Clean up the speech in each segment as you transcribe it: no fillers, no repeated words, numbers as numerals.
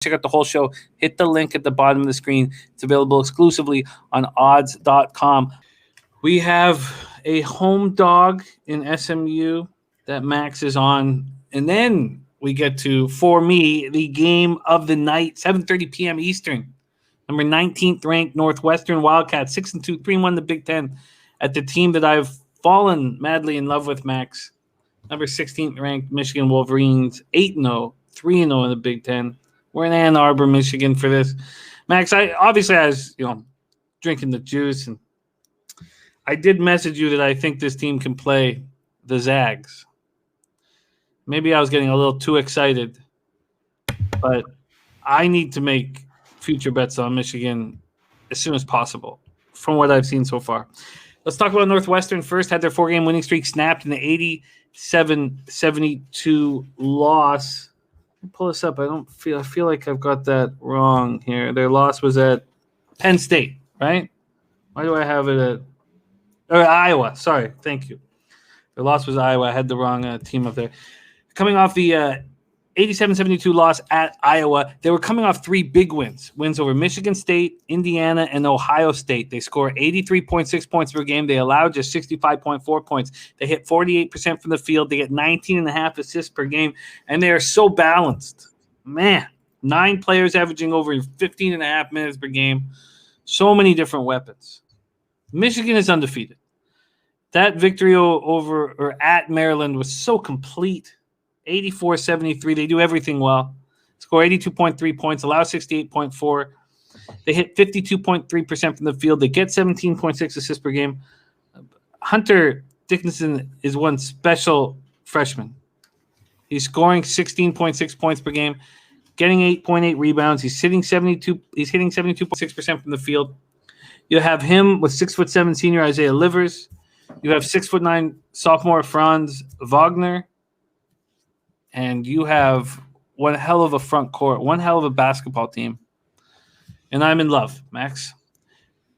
check out the whole show, hit the link at the bottom of the screen. It's available exclusively on odds.com. We have a home dog in SMU that Max is on. And then we get to, for me, the game of the night, 7:30 p.m. Eastern. Number 19th ranked Northwestern Wildcats, 6-2, 3-1 the Big Ten, at the team that I've fallen madly in love with, Max. Number 16th ranked Michigan Wolverines, 8-0, 3-0 in the Big Ten. We're in Ann Arbor, Michigan for this. Max, I was, drinking the juice, and I did message you that I think this team can play the Zags. Maybe I was getting a little too excited, but I need to make future bets on Michigan as soon as possible from what I've seen so far. Let's talk about Northwestern first. Had their 4-game winning streak snapped in the 87-72 loss. Let me pull this up. I feel like I've got that wrong here. Their loss was at Penn State, right? Why do I have it at Iowa? Sorry. Thank you. Their loss was Iowa. I had the wrong team up there. Coming off the 87-72 loss at Iowa, they were coming off 3 big wins. Wins over Michigan State, Indiana, and Ohio State. They scored 83.6 points per game. They allowed just 65.4 points. They hit 48% from the field. They get 19.5 assists per game, and they are so balanced. Man, 9 players averaging over 15.5 minutes per game. So many different weapons. Michigan is undefeated. That victory at Maryland was so complete. 84-73. They do everything well. Score 82.3 points, allow 68.4. They hit 52.3% from the field. They get 17.6 assists per game. Hunter Dickinson is one special freshman. He's scoring 16.6 points per game, getting 8.8 rebounds. He's hitting 72.6% from the field. You have him with 6'7" senior Isaiah Livers. You have 6'9" sophomore Franz Wagner. And you have one hell of a front court, one hell of a basketball team. And I'm in love, Max.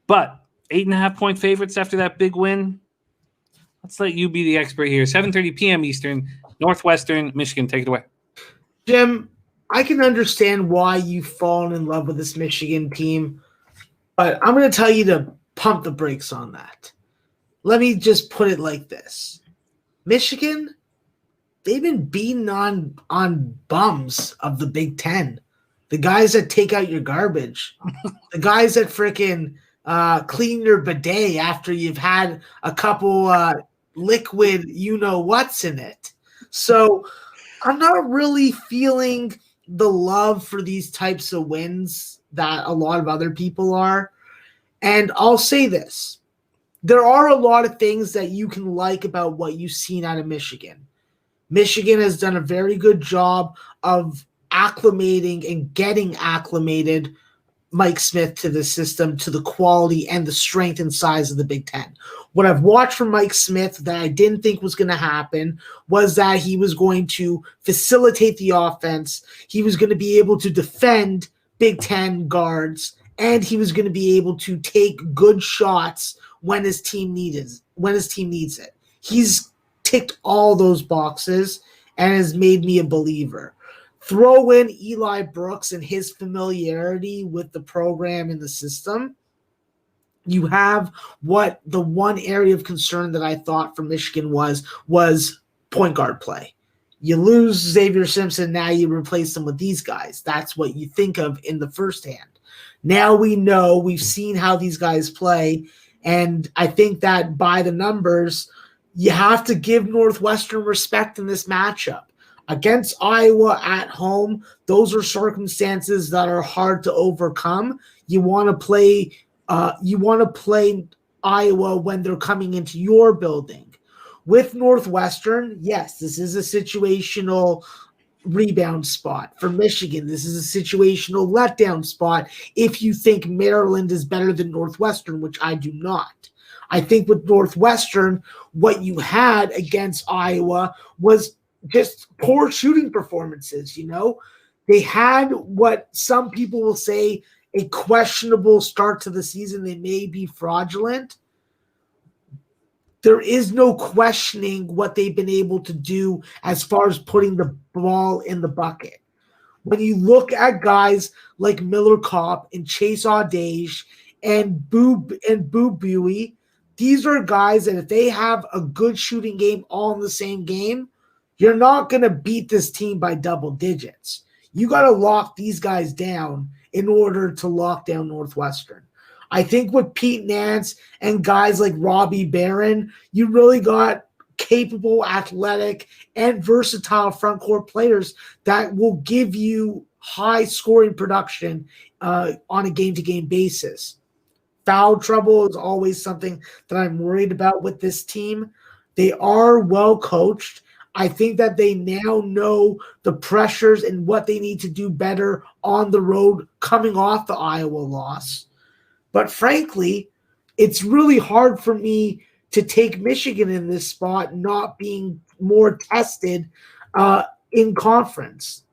But 8.5-point favorites after that big win. Let's let you be the expert here. 7:30 p.m. Eastern, Northwestern, Michigan. Take it away. Jim, I can understand why you've fallen in love with this Michigan team, but I'm going to tell you to pump the brakes on that. Let me just put it like this. Michigan, they've been beaten on bums of the Big Ten. The guys that take out your garbage. The guys that freaking clean your bidet after you've had a couple liquid you-know-what's in it. So I'm not really feeling the love for these types of wins that a lot of other people are. And I'll say this. There are a lot of things that you can like about what you've seen out of Michigan. Michigan has done a very good job of acclimating and getting acclimated Mike Smith to the system, to the quality and the strength and size of the Big Ten. What I've watched from Mike Smith that I didn't think was going to happen was that he was going to facilitate the offense. He was going to be able to defend Big Ten guards, and he was going to be able to take good shots when his team needs it. He's ticked all those boxes and has made me a believer. Throw in Eli Brooks and his familiarity with the program and the system. You have what the one area of concern that I thought for Michigan was point guard play. You lose Xavier Simpson, now you replace them with these guys. That's what you think of in the first hand. Now we know, we've seen how these guys play, and I think that by the numbers, you have to give Northwestern respect in this matchup. Against Iowa at home, those are circumstances that are hard to overcome. You want to play Iowa when they're coming into your building. With Northwestern, yes, this is a situational rebound spot. For Michigan, this is a situational letdown spot if you think Maryland is better than Northwestern, which I do not. I think with Northwestern, what you had against Iowa was just poor shooting performances, They had what some people will say a questionable start to the season. They may be fraudulent. There is no questioning what they've been able to do as far as putting the ball in the bucket. When you look at guys like Miller Kopp and Chase Audace and Boo Buie, these are guys that if they have a good shooting game all in the same game, you're not going to beat this team by double digits. You got to lock these guys down in order to lock down Northwestern. I think with Pete Nance and guys like Robbie Barron, you really got capable, athletic, and versatile front court players that will give you high scoring production on a game-to-game basis. Foul trouble is always something that I'm worried about with this team. They are well coached. I think that they now know the pressures and what they need to do better on the road coming off the Iowa loss. But frankly, it's really hard for me to take Michigan in this spot, not being more tested in conference.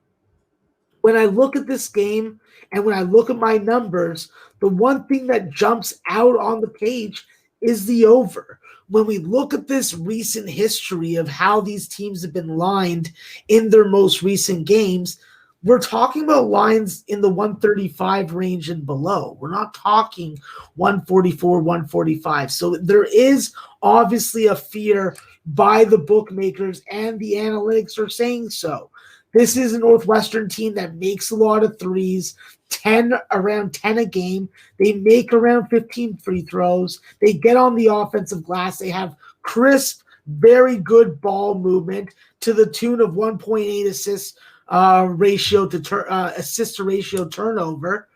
When I look at this game and when I look at my numbers, the one thing that jumps out on the page is the over. When we look at this recent history of how these teams have been lined in their most recent games, we're talking about lines in the 135 range and below. We're not talking 144, 145. So there is obviously a fear by the bookmakers, and the analytics are saying so. This is a Northwestern team that makes a lot of threes, around 10 a game. They make around 15 free throws. They get on the offensive glass. They have crisp, very good ball movement to the tune of 1.8 assists assist to ratio turnover.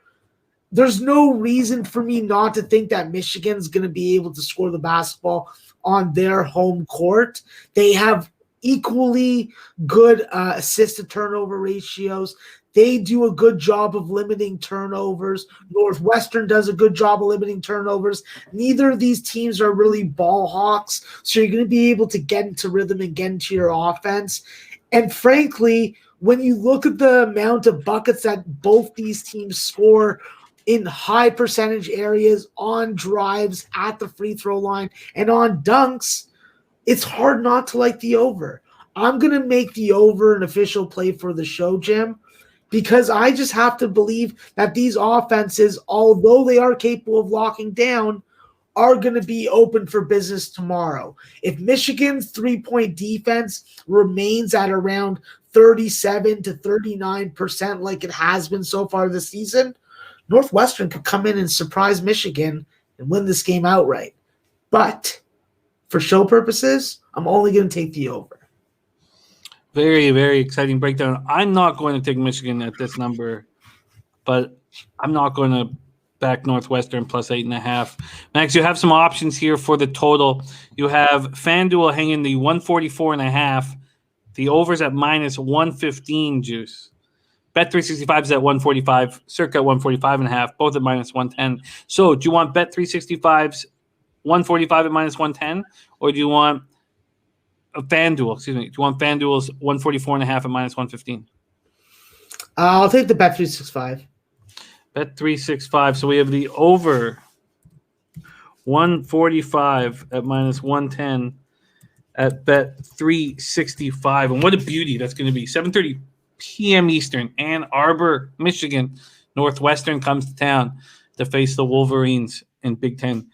There's no reason for me not to think that Michigan's going to be able to score the basketball on their home court. They have equally good assist to turnover ratios. They do a good job of limiting turnovers. Northwestern does a good job of limiting turnovers. Neither of these teams are really ball hawks, so you're going to be able to get into rhythm and get into your offense. And frankly, when you look at the amount of buckets that both these teams score in high percentage areas, on drives, at the free throw line, and on dunks, it's hard not to like the over. I'm going to make the over an official play for the show, Jim, because I just have to believe that these offenses, although they are capable of locking down, are going to be open for business tomorrow. If Michigan's three-point defense remains at around 37 to 39% like it has been so far this season, Northwestern could come in and surprise Michigan and win this game outright. But for show purposes, I'm only going to take the over. Very, very exciting breakdown. I'm not going to take Michigan at this number, but I'm not going to back Northwestern plus 8.5. Max, you have some options here for the total. You have FanDuel hanging the 144.5. The over's at minus 115 juice. Bet365 is at 145, circa 145.5, both at minus 110. So do you want Bet365's 145 at minus 110, or do you want FanDuel? Excuse me. Do you want FanDuel's 144.5 at minus 115? I'll take the Bet365. Bet365. So we have the over 145 at minus 110 at Bet365. And what a beauty that's going to be. 7:30 p.m. Eastern, Ann Arbor, Michigan. Northwestern comes to town to face the Wolverines in Big Ten